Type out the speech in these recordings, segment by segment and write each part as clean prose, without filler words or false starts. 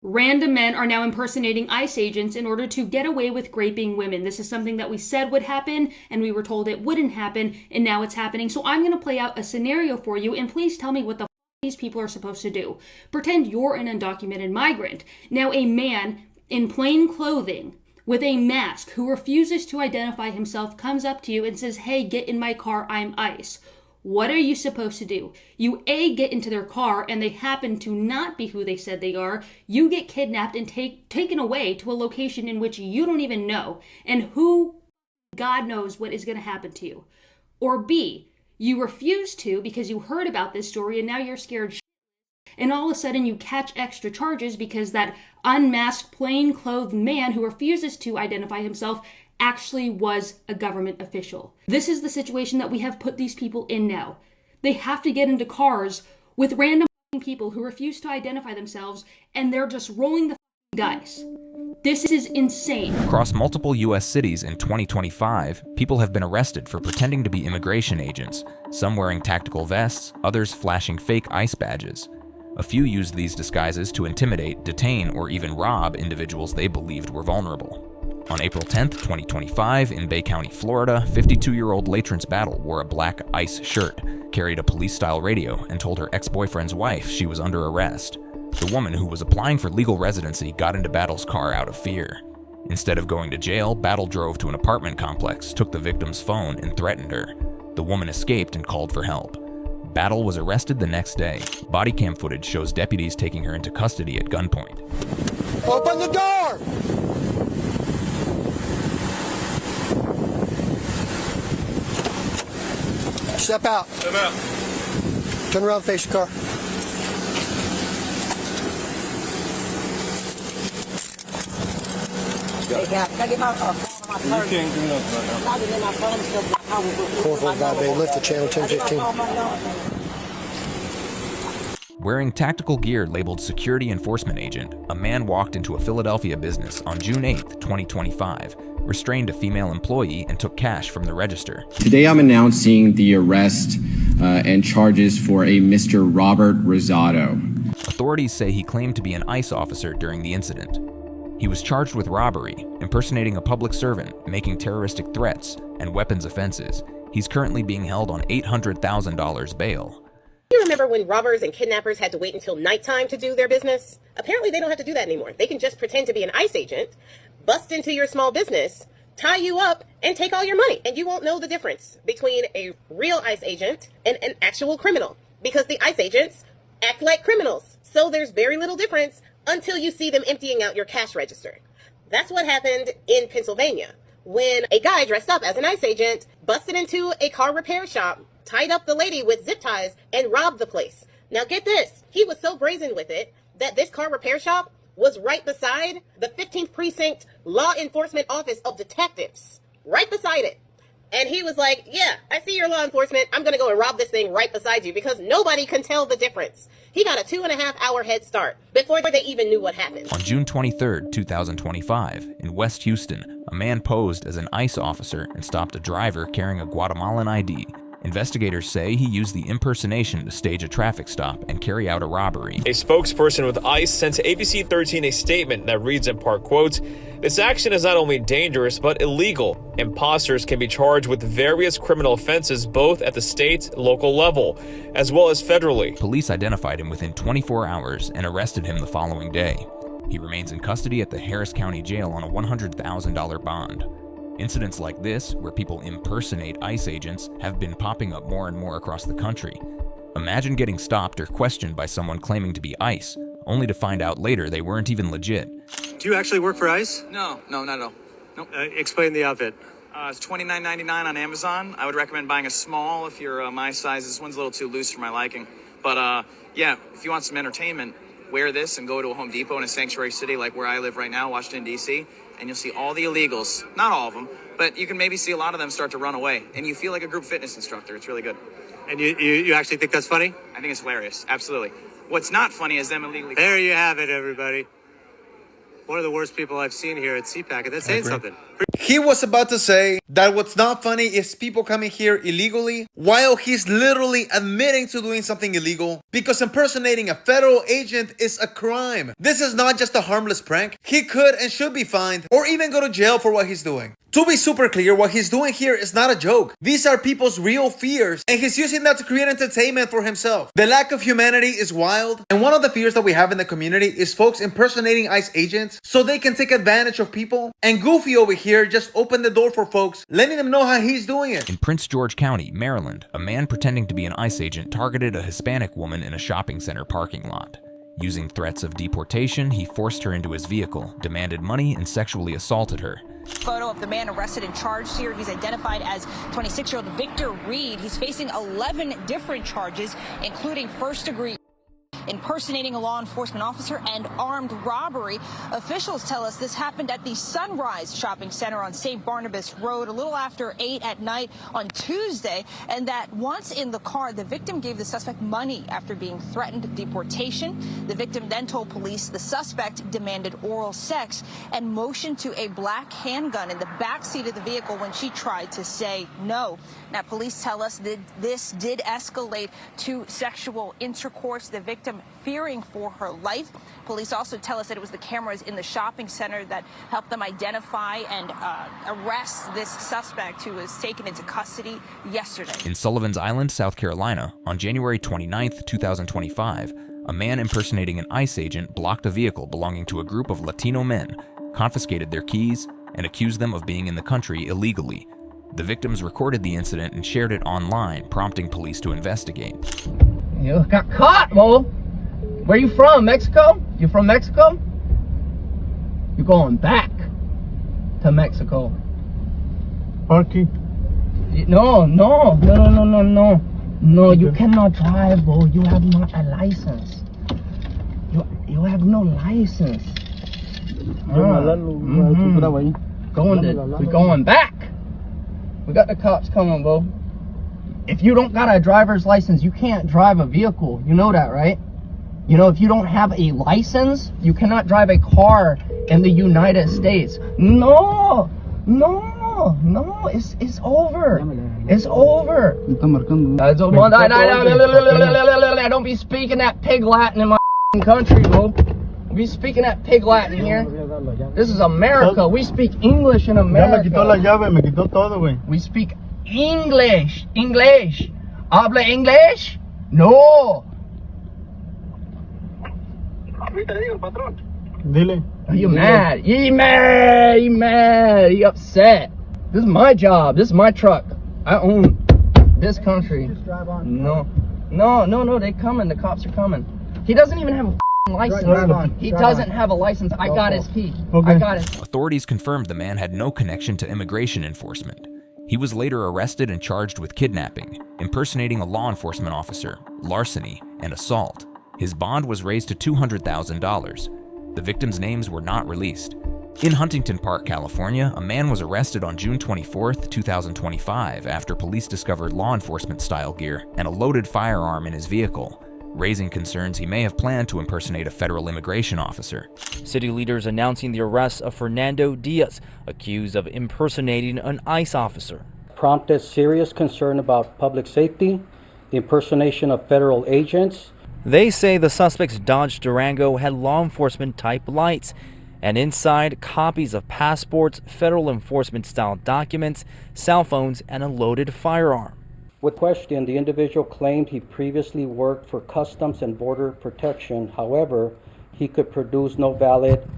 Random men are now impersonating ICE agents in order to get away with raping women. This is something that we said would happen, and we were told it wouldn't happen, and now it's happening. So I'm going to play out a scenario for you, and please tell me what the f these people are supposed to do. Pretend you're an undocumented migrant. Now a man in plain clothing with a mask who refuses to identify himself comes up to you and says, "Hey, get in my car, I'm ICE." What are you supposed to do? You A, get into their car, and they happen to not be who they said they are. You get kidnapped and taken away to a location in which you don't even know, and who, God knows what is going to happen to you. Or B, you refuse to because you heard about this story and now you're scared and all of a sudden you catch extra charges because that unmasked, plain-clothed man who refuses to identify himself actually was a government official. This is the situation that we have put these people in now. They have to get into cars with random people who refuse to identify themselves, and they're just rolling the dice. This is insane. Across multiple U.S. cities in 2025, people have been arrested for pretending to be immigration agents, some wearing tactical vests, others flashing fake ICE badges. A few used these disguises to intimidate, detain, or even rob individuals they believed were vulnerable. On April 10, 2025, in Bay County, Florida, 52-year-old Latrance Battle wore a black ICE shirt, carried a police-style radio, and told her ex-boyfriend's wife she was under arrest. The woman, who was applying for legal residency, got into Battle's car out of fear. Instead of going to jail, Battle drove to an apartment complex, took the victim's phone, and threatened her. The woman escaped and called for help. Battle was arrested the next day. Body cam footage shows deputies taking her into custody at gunpoint. Open the door! Step out. Step out. Turn around, face your car. You can't do nothing right now. 445 Bay, lift the channel 1015. Wearing tactical gear labeled security enforcement agent, a man walked into a Philadelphia business on June 8, 2025, restrained a female employee, and took cash from the register. Today I'm announcing the arrest and charges for a Mr. Robert Rosado. Authorities say he claimed to be an ICE officer during the incident. He was charged with robbery, impersonating a public servant, making terroristic threats, and weapons offenses. He's currently being held on $800,000 bail. You remember when robbers and kidnappers had to wait until nighttime to do their business? Apparently they don't have to do that anymore. They can just pretend to be an ICE agent, bust into your small business, tie you up, and take all your money. And you won't know the difference between a real ICE agent and an actual criminal, because the ICE agents act like criminals. So there's very little difference until you see them emptying out your cash register. That's what happened in Pennsylvania when a guy dressed up as an ICE agent busted into a car repair shop, tied up the lady with zip ties, and robbed the place. Now get this, he was so brazen with it that this car repair shop was right beside the 15th Precinct Law Enforcement Office of Detectives. Right beside it. And he was like, yeah, I see your law enforcement. I'm going to go and rob this thing right beside you because nobody can tell the difference. He got a 2.5-hour head start before they even knew what happened. On June 23, 2025, in West Houston, a man posed as an ICE officer and stopped a driver carrying a Guatemalan ID. Investigators say he used the impersonation to stage a traffic stop and carry out a robbery. A spokesperson with ICE sent to ABC 13 a statement that reads in part, quote, "This action is not only dangerous but illegal. Imposters can be charged with various criminal offenses both at the state, local level, as well as federally." Police identified him within 24 hours and arrested him the following day. He remains in custody at the Harris County Jail on a $100,000 bond. Incidents like this, where people impersonate ICE agents, have been popping up more and more across the country. Imagine getting stopped or questioned by someone claiming to be ICE, only to find out later they weren't even legit. Do you actually work for ICE? No, not at all. Nope. Explain the outfit. It's $29.99 on Amazon. I would recommend buying a small if you're my size. This one's a little too loose for my liking. But yeah, if you want some entertainment, wear this and go to a Home Depot in a sanctuary city like where I live right now, Washington, D.C., and you'll see all the illegals, not all of them, but you can maybe see a lot of them start to run away, and you feel like a group fitness instructor. It's really good. And you actually think that's funny? I think it's hilarious, absolutely. What's not funny is them illegally... There you have it, everybody. One of the worst people I've seen here at CPAC, and that's saying something. He was about to say that what's not funny is people coming here illegally while he's literally admitting to doing something illegal, because impersonating a federal agent is a crime. This is not just a harmless prank. He could and should be fined or even go to jail for what he's doing. To be super clear, what he's doing here is not a joke. These are people's real fears, and he's using that to create entertainment for himself. The lack of humanity is wild, and one of the fears that we have in the community is folks impersonating ICE agents so they can take advantage of people. And Goofy over here just opened the door for folks, letting them know how he's doing it. In Prince George County, Maryland, a man pretending to be an ICE agent targeted a Hispanic woman in a shopping center parking lot. Using threats of deportation, he forced her into his vehicle, demanded money, and sexually assaulted her. Photo of the man arrested and charged here. He's identified as 26-year-old Victor Reed. He's facing 11 different charges, including first-degree impersonating a law enforcement officer and armed robbery. Officials tell us this happened at the Sunrise Shopping Center on St. Barnabas Road a little after 8 at night on Tuesday, and that once in the car, the victim gave the suspect money after being threatened with deportation. The victim then told police the suspect demanded oral sex and motioned to a black handgun in the back seat of the vehicle when she tried to say no. Now, police tell us that this did escalate to sexual intercourse. The victim fearing for her life. Police also tell us that it was the cameras in the shopping center that helped them identify and arrest this suspect, who was taken into custody yesterday. In Sullivan's Island, South Carolina, on January 29, 2025, a man impersonating an ICE agent blocked a vehicle belonging to a group of Latino men, confiscated their keys, and accused them of being in the country illegally. The victims recorded the incident and shared it online, prompting police to investigate. You got caught, Mo. Where you from? Mexico? You from Mexico? You're going back to Mexico. Parky. No, you cannot drive, bro. You have not a license. You have no license. We're going back. We got the cops coming, bro. If you don't got a driver's license, you can't drive a vehicle. You know that, right? You know, if you don't have a license, you cannot drive a car in the United States. No, it's over. It's over. Don't be speaking that pig Latin in my country, bro. Be speaking that pig Latin here. This is America. We speak English in America. We speak English. Habla English? No. Are you mad? You mad. You upset. This is my job. This is my truck. I own this country. No. They coming. The cops are coming. He doesn't even have a license. He doesn't have a license. I got his key. I got it. Authorities confirmed the man had no connection to immigration enforcement. He was later arrested and charged with kidnapping, impersonating a law enforcement officer, larceny, and assault. His bond was raised to $200,000. The victims' names were not released. In Huntington Park, California, a man was arrested on June 24, 2025 after police discovered law enforcement-style gear and a loaded firearm in his vehicle, raising concerns he may have planned to impersonate a federal immigration officer. City leaders announcing the arrest of Fernando Diaz, accused of impersonating an ICE officer. Prompted serious concern about public safety, the impersonation of federal agents. They say the suspect's Dodge Durango had law enforcement type lights, and inside copies of passports, federal enforcement style documents, cell phones, and a loaded firearm. With question, the individual claimed he previously worked for Customs and Border Protection. However, he could produce no valid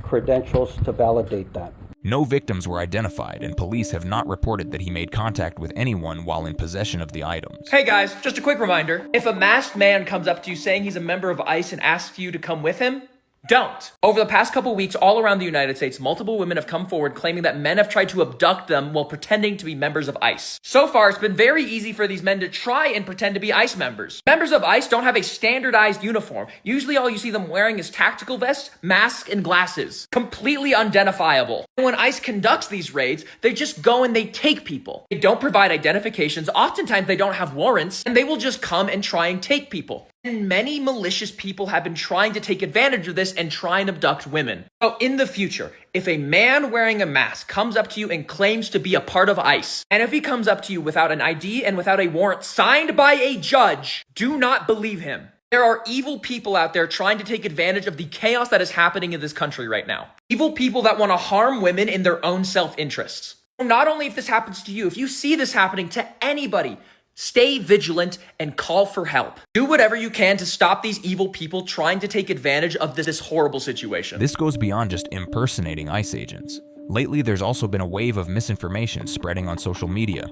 credentials to validate that. No victims were identified, and police have not reported that he made contact with anyone while in possession of the items. Hey guys, just a quick reminder. If a masked man comes up to you saying he's a member of ICE and asks you to come with him, don't. Over the past couple weeks, all around the United States, multiple women have come forward claiming that men have tried to abduct them while pretending to be members of ICE. So far, it's been very easy for these men to try and pretend to be ICE members. Members of ICE don't have a standardized uniform. Usually all you see them wearing is tactical vests, masks, and glasses. Completely unidentifiable. When ICE conducts these raids, they just go and they take people. They don't provide identifications. Oftentimes they don't have warrants, and they will just come and try and take people. And many malicious people have been trying to take advantage of this and try and abduct women. So in the future, if a man wearing a mask comes up to you and claims to be a part of ICE, and if he comes up to you without an ID and without a warrant signed by a judge, do not believe him. There are evil people out there trying to take advantage of the chaos that is happening in this country right now. Evil people that want to harm women in their own self-interests. Not only if this happens to you, if you see this happening to anybody, stay vigilant and call for help. Do whatever you can to stop these evil people trying to take advantage of this horrible situation. This goes beyond just impersonating ICE agents. Lately, there's also been a wave of misinformation spreading on social media.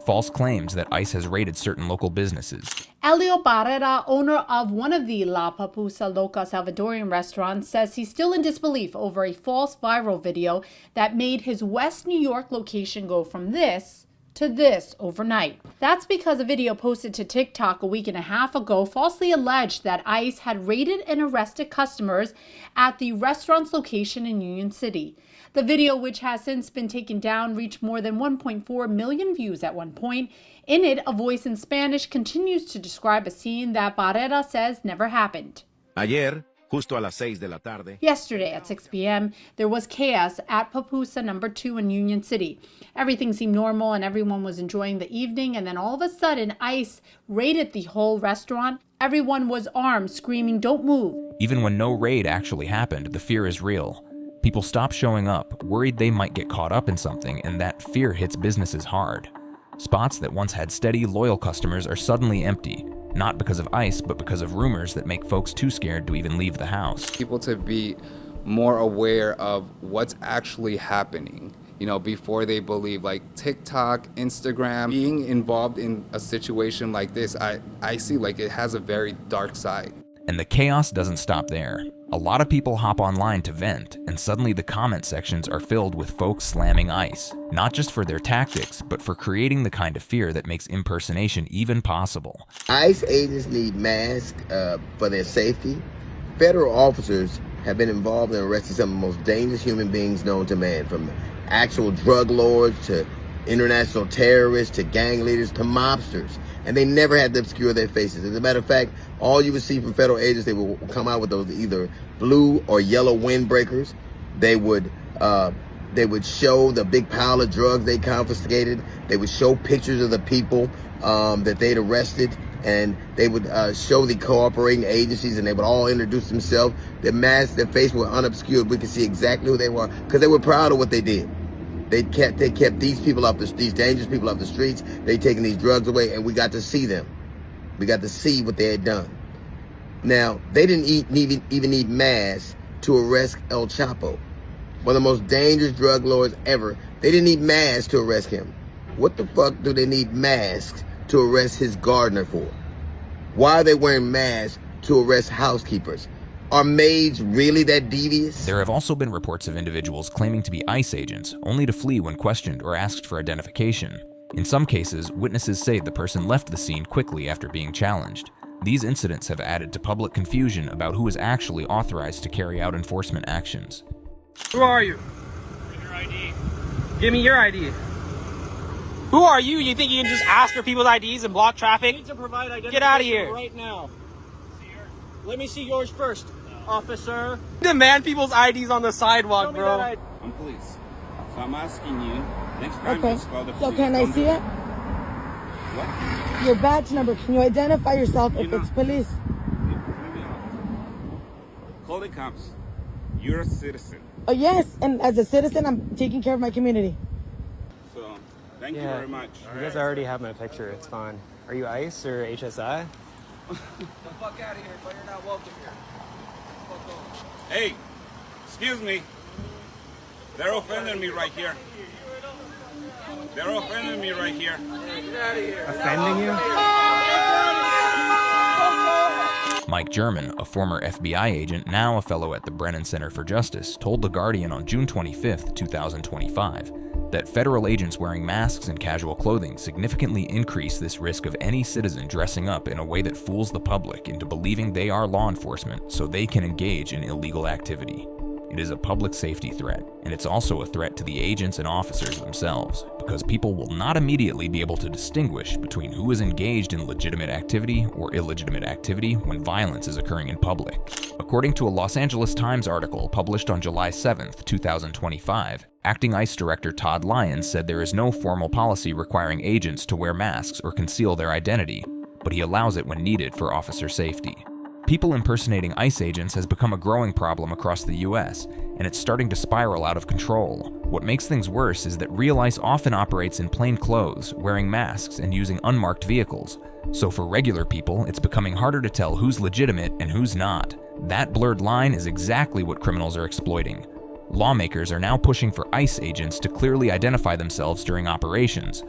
False claims that ICE has raided certain local businesses. Elio Barrera, owner of one of the La Papusa Loca Salvadorian restaurants, says he's still in disbelief over a false viral video that made his West New York location go from this to this overnight. That's because a video posted to TikTok a week and a half ago falsely alleged that ICE had raided and arrested customers at the restaurant's location in Union City. The video, which has since been taken down, reached more than 1.4 million views at one point. In it, a voice in Spanish continues to describe a scene that Barrera says never happened. Ayer, justo a las 6 de la tarde. Yesterday at 6 p.m., there was chaos at Papusa number 2 in Union City. Everything seemed normal and everyone was enjoying the evening, and then all of a sudden, ICE raided the whole restaurant. Everyone was armed, screaming, "Don't move." Even when no raid actually happened, the fear is real. People stop showing up, worried they might get caught up in something, and that fear hits businesses hard. Spots that once had steady, loyal customers are suddenly empty, not because of ICE, but because of rumors that make folks too scared to even leave the house. People to be more aware of what's actually happening, before they believe. Like TikTok, Instagram, being involved in a situation like this, I see like it has a very dark side. And the chaos doesn't stop there. A lot of people hop online to vent, and suddenly the comment sections are filled with folks slamming ICE, not just for their tactics, but for creating the kind of fear that makes impersonation even possible. ICE agents need masks for their safety. Federal officers have been involved in arresting some of the most dangerous human beings known to man, from actual drug lords to international terrorists to gang leaders to mobsters. And they never had to obscure their faces. As a matter of fact, all you would see from federal agents, they will come out with those either blue or yellow windbreakers. They would show the big pile of drugs they confiscated. They would show pictures of the people that they'd arrested, and they would show the cooperating agencies, and they would all introduce themselves. Their masks, their faces were unobscured. We could see exactly who they were because they were proud of what they did. They kept these people these dangerous people off the streets. They taking these drugs away, and we got to see them. We got to see what they had done. Now, they didn't even need masks to arrest El Chapo, one of the most dangerous drug lords ever. They didn't need masks to arrest him. What the fuck do they need masks to arrest his gardener for? Why are they wearing masks to arrest housekeepers? Are maids really that devious? There have also been reports of individuals claiming to be ICE agents, only to flee when questioned or asked for identification. In some cases, witnesses say the person left the scene quickly after being challenged. These incidents have added to public confusion about who is actually authorized to carry out enforcement actions. Who are you? Bring your ID. Give me your ID. Who are you? You think you can just ask for people's IDs and block traffic? You need to provide identification. Get out of here. Right now. Let me see yours first, officer. Demand people's IDs on the sidewalk, bro. I'm police. So I'm asking you, next time Okay. just call the So police. can I see it? What? Your badge number. Can you identify yourself if it's police? Call the cops. You're a citizen. Oh, yes. And as a citizen, I'm taking care of my community. So, thank you very much. You guys already have my picture. It's fine. Are you ICE or HSI? Get the fuck out of here, but you're not welcome here. Hey, excuse me. They're offending me right here. They're offending me right here. Get out of here. Offending you? Mike German, a former FBI agent, now a fellow at the Brennan Center for Justice, told The Guardian on June 25, 2025, that federal agents wearing masks and casual clothing significantly increase this risk of any citizen dressing up in a way that fools the public into believing they are law enforcement so they can engage in illegal activity. It is a public safety threat, and it's also a threat to the agents and officers themselves, because people will not immediately be able to distinguish between who is engaged in legitimate activity or illegitimate activity when violence is occurring in public. According to a Los Angeles Times article published on July 7, 2025, Acting ICE Director Todd Lyons said there is no formal policy requiring agents to wear masks or conceal their identity, but he allows it when needed for officer safety. People impersonating ICE agents has become a growing problem across the US, and it's starting to spiral out of control. What makes things worse is that real ICE often operates in plain clothes, wearing masks and using unmarked vehicles. So for regular people, it's becoming harder to tell who's legitimate and who's not. That blurred line is exactly what criminals are exploiting. Lawmakers are now pushing for ICE agents to clearly identify themselves during operations,